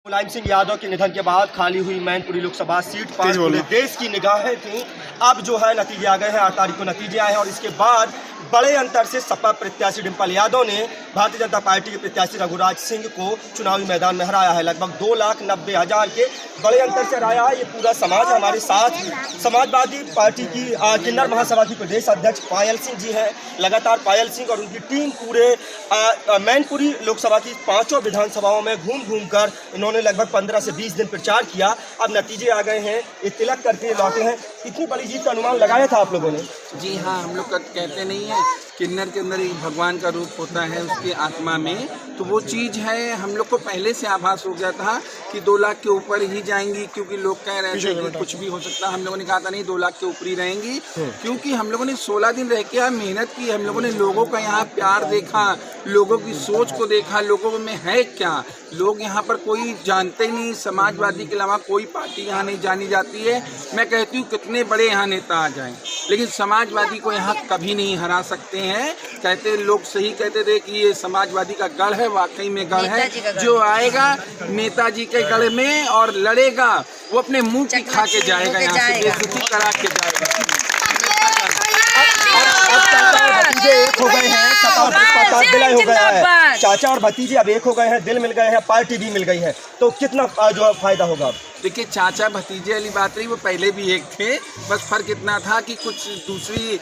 मुलायम सिंह यादव के निधन के बाद खाली हुई मैनपुरी लोकसभा सीट पर पूरे देश की निगाहें थीं। अब जो है नतीजे आ गए हैं, 8 तारीख को नतीजे आए हैं और इसके बाद बड़े अंतर से सपा प्रत्याशी डिम्पल यादव ने भारतीय जनता पार्टी के प्रत्याशी रघुराज सिंह को चुनावी मैदान में हराया है। लगभग 2,90,000 के बड़े अंतर से हराया है। ये पूरा समाज हमारे साथ समाजवादी पार्टी की किन्नर महासभा की प्रदेश अध्यक्ष पायल सिंह जी हैं। लगातार पायल सिंह और उनकी टीम पूरे मैनपुरी लोकसभा की 5 विधानसभाओं में घूम कर इन्होंने लगभग 15 से 20 दिन प्रचार किया। अब नतीजे आ गए हैं, ये तिलक करके लौटे हैं। इतनी बड़ी जीत का अनुमान लगाया था आप लोगों ने? जी हाँ, हम लोग कहते नहीं है किन्नर के अंदर एक भगवान का रूप होता है उसकी आत्मा में, तो वो चीज़ है। हम लोग को पहले से आभास हो गया था कि 2 लाख के ऊपर ही जाएंगी, क्योंकि लोग कह रहे थे कि कुछ भी हो सकता है। हम लोगों ने कहा था नहीं 2 लाख के ऊपर ही रहेंगी, क्योंकि हम लोगों ने 16 दिन रह के मेहनत की। हम लोगों ने लोगों का यहाँ प्यार देखा, लोगों की सोच को देखा, लोगों में है क्या। लोग यहाँ पर कोई जानते ही नहीं, समाजवादी के अलावा कोई पार्टी यहाँ नहीं जानी जाती है। मैं कहती हूँ कितने बड़े यहाँ नेता आ जाएं, लेकिन समाजवादी को यहाँ कभी नहीं हरा सकते हैं। कहते लोग सही कहते थे कि ये समाजवादी का गढ़ है, वाकई में गढ़ है। जो आएगा नेताजी के गढ़ में और लड़ेगा वो अपने मुंह की खा के जाएगा, यहाँ से बेइज्जती करा के जाएगा। भतीजे एक हो गए हैं, सपा और विलय हो गया है। चाचा और भतीजे अब एक हो गए हैं, दिल मिल गए हैं, पार्टी भी मिल गई है, तो कितना जो फायदा होगा? देखिए, चाचा भतीजे वाली बात रही, वो पहले भी एक थे। बस फर्क इतना था कि कुछ दूसरी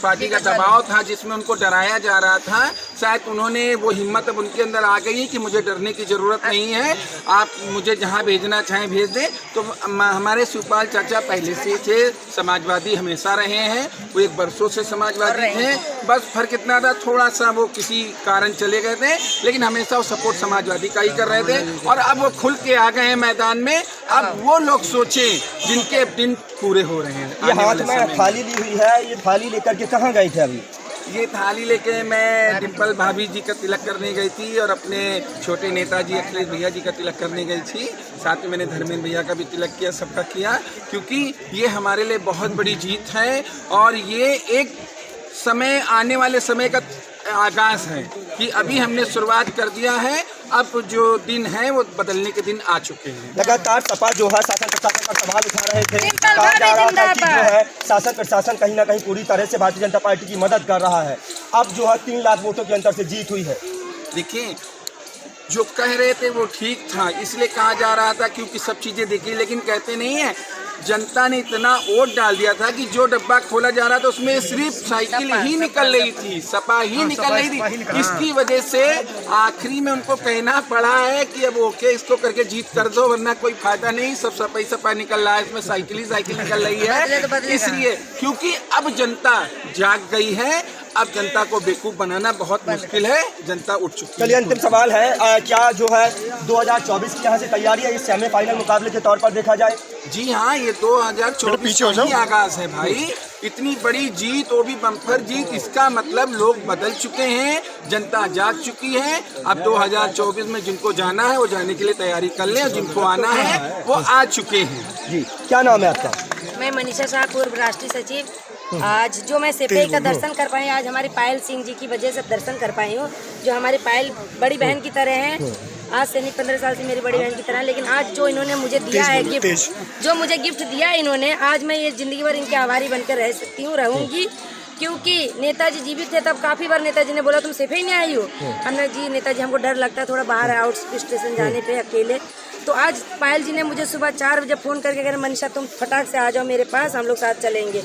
पार्टी का दबाव था जिसमें उनको डराया जा रहा था। शायद उन्होंने वो हिम्मत अब उनके अंदर आ गई है कि मुझे डरने की ज़रूरत नहीं है, आप मुझे जहां भेजना चाहें भेज दें। तो हमारे शिवपाल चाचा पहले से थे, समाजवादी हमेशा रहे हैं, वो एक बरसों से समाजवादी थे। बस फर्क इतना था, थोड़ा सा वो किसी कारण चले गए थे, लेकिन हमेशा वो सपोर्ट समाजवादी का ही कर रहे थे। और अब वो खुल के आ गए हैं मैदान में। अब वो लोग सोचें जिनके दिन पूरे हो रहे हैं। ये हाथ में थाली ली हुई है, ये थाली लेकर के कहाँ गए थे अभी? ये थाली लेके मैं डिम्पल भाभी जी का तिलक करने गई थी और अपने छोटे नेताजी अखिलेश भैया जी का तिलक करने गई थी। साथ में मैंने धर्मेंद्र भैया का भी तिलक किया, सबका किया, क्योंकि ये हमारे लिए बहुत बड़ी जीत है। और ये एक समय, आने वाले समय का आगाज है कि अभी हमने शुरुआत कर दिया है। अब जो दिन है वो बदलने के दिन आ चुके हैं। लगातार सपा जो है शासन प्रशासन पर सवाल उठा रहे थे, कहा जा रहा था कि जो है शासन प्रशासन कहीं ना कहीं पूरी तरह से भारतीय जनता पार्टी की मदद कर रहा है। अब जो है 3 लाख वोटों के अंतर से जीत हुई है। देखिए, जो कह रहे थे वो ठीक था, इसलिए कहा जा रहा था क्योंकि सब चीज़ें देखी। लेकिन कहते नहीं है, जनता ने इतना वोट डाल दिया था कि जो डब्बा खोला जा रहा था उसमें सिर्फ साइकिल ही निकल रही थी, सपा ही निकल रही थी। इसकी वजह से आखिरी में उनको कहना पड़ा है कि अब ओके, इसको करके जीत कर दो, वरना कोई फायदा नहीं, सब सपा ही सपा निकल रहा है, इसमें साइकिल ही साइकिल निकल रही है। इसलिए क्योंकि अब जनता जाग गई है, अब जनता को बेवकूफ़ बनाना बहुत मुश्किल है, जनता उठ चुकी है। चलिए, अंतिम सवाल है, क्या जो है 2024 की यहाँ से तैयारी है, इस सेमीफाइनल मुकाबले के तौर पर देखा जाए? जी हाँ, ये 2024 का ही आगाज है भाई। इतनी बड़ी जीत, वो भी बम्पर जीत, इसका मतलब लोग बदल चुके हैं, जनता जाग चुकी है। अब 2024 में जिनको जाना है वो जाने के लिए तैयारी कर लें, और जिनको आना है वो आ चुके हैं। जी, क्या नाम है आपका? मैं मनीषा शाह, पूर्व राष्ट्रीय सचिव। आज जो मैं सेपई का दर्शन कर पाई, आज हमारी पायल सिंह जी की वजह से दर्शन कर पाई हूँ, जो हमारी पायल बड़ी बहन की तरह हैं। आज से नहीं, 15 साल से मेरी बड़ी बहन की तरह। लेकिन आज जो इन्होंने मुझे दिया है गिफ्ट, जो मुझे गिफ्ट दिया है इन्होंने, आज मैं ये जिंदगी भर इनके आभारी बनकर रह सकती हूँ, रहूँगी। क्योंकि नेताजी जीवित थे तब काफ़ी बार नेताजी ने बोला तुम सेफई नहीं आई हो। हमने जी नेताजी, हमको डर लगता है थोड़ा बाहर आउट स्टेशन जाने पे अकेले। तो आज पायल जी ने मुझे सुबह 4 बजे फ़ोन करके कह रहे मनीषा तुम फटाक से आ जाओ मेरे पास, हम लोग साथ चलेंगे।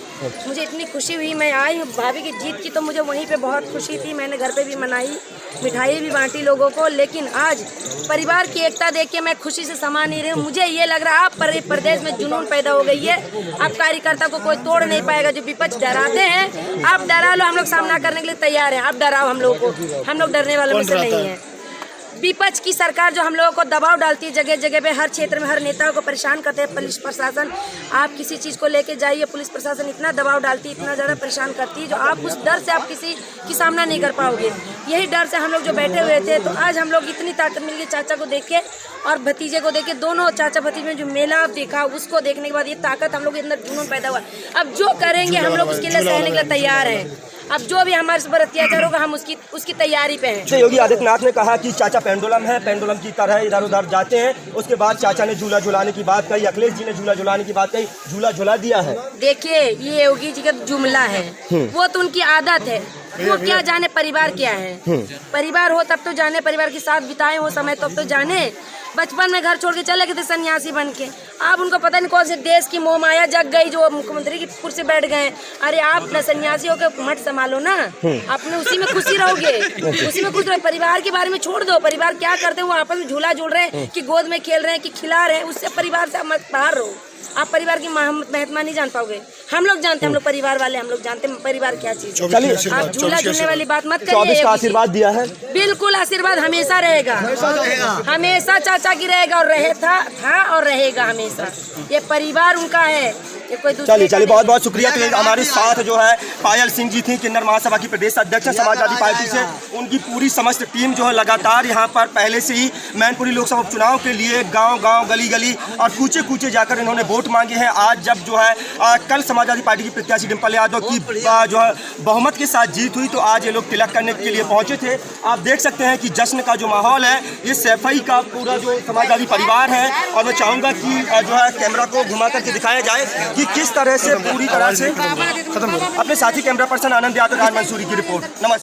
मुझे इतनी खुशी हुई, मैं आई हूँ भाभी की जीत की, तो मुझे वहीं पे बहुत खुशी थी। मैंने घर पे भी मनाई, मिठाई भी बांटी लोगों को। लेकिन आज परिवार की एकता देख के मैं खुशी से समा नहीं रही हूँ। मुझे ये लग रहा है अब प्रदेश में जुनून पैदा हो गई है। अब कार्यकर्ता को कोई तोड़ नहीं पाएगा। जो विपक्ष डराते हैं, आप डरा लो, हम लोग सामना करने के लिए तैयार हैं। आप डराओ हम लोगों को, हम लोग डरने वालों में से नहीं है। विपक्ष की सरकार जो हम लोगों को दबाव डालती है, जगह जगह पे, हर क्षेत्र में हर नेताओं को परेशान करते हैं। पुलिस प्रशासन, आप किसी चीज़ को लेके जाइए, पुलिस प्रशासन इतना दबाव डालती है, इतना ज़्यादा परेशान करती है, जो आप उस डर से आप किसी की सामना नहीं कर पाओगे। यही डर से हम लोग जो बैठे हुए थे, तो आज हम लोग इतनी ताकत मिल गई चाचा को देख के और भतीजे को देख के। दोनों चाचा भतीजे में जो मेला देखा, उसको देखने के बाद ये ताकत हम लोग के अंदर जुनून पैदा हुआ। अब जो करेंगे हम लोग उसके लिए सहने के लिए तैयार हैं। अब जो भी हमारे ऊपर अत्याचार होगा हम उसकी तैयारी पे हैं। योगी आदित्यनाथ ने कहा कि चाचा पेंडुलम है, पेंडुलम की तरह इधर उधर जाते हैं। उसके बाद चाचा ने झूला झुलाने की बात कही, अखिलेश जी ने झूला झुलाने की बात कही, झूला झुला दिया है। देखिए ये योगी जी का जुमला है, वो तो उनकी आदत है। वो क्या जाने परिवार क्या है, परिवार हो तब तो जाने, परिवार के साथ बिताए हो समय तब तो जाने। बचपन में घर छोड़ के चले गए थे सन्यासी बन के, अब उनको पता नहीं कौन से देश की मोह माया जग गई जो मुख्यमंत्री की कुर्सी बैठ गए। अरे आप न सन्यासी होकर मठ संभालो ना, अपने उसी में खुशी रहोगे, उसी में खुश रहो। परिवार के बारे में छोड़ दो, परिवार क्या करते हैं वो आपस में झूला झूल रहे हैं कि गोद में खेल रहे हैं कि खिला रहे हैं, उससे परिवार से मत बाहर रहो। आप परिवार की महत्मा नहीं जान पाओगे, हम लोग जानते हैं, हम लोग परिवार वाले, हम लोग जानते हैं परिवार क्या चीज है। चलिए आप झूला झूलने वाली बात मत करिए। 24 का आशीर्वाद दिया है, बिल्कुल आशीर्वाद हमेशा रहेगा, हमेशा चाचा की रहेगा और था और रहेगा हमेशा। ये परिवार उनका है, ये कोई दूसरे। चलिए बहुत बहुत शुक्रिया। तो हमारे साथ जो है पायल सिंह जी थी, किन्नर महासभा की प्रदेश अध्यक्ष समाजवादी पार्टी से। उनकी पूरी समस्त टीम जो है लगातार यहाँ पर पहले से ही मैनपुरी लोकसभा उपचुनाव के लिए गांव गली गली और कूचे कूचे जाकर इन्होंने वोट मांगे हैं। आज जब जो है कल समाजवादी पार्टी की प्रत्याशी डिम्पल यादव की जो है बहुमत के साथ जीत हुई, तो आज ये लोग तिलक करने के लिए पहुंचे थे। आप देख सकते हैं कि जश्न का जो माहौल है, ये सैफई का पूरा जो समाजवादी परिवार है। और मैं चाहूँगा कि जो है कैमरा को घुमा करके दिखाया जाए कि किस तरह से पूरी तरह से अपने साथी कैमरा पर्सन आनंद यादव, राज मंसूरी की रिपोर्ट। नमस्कार।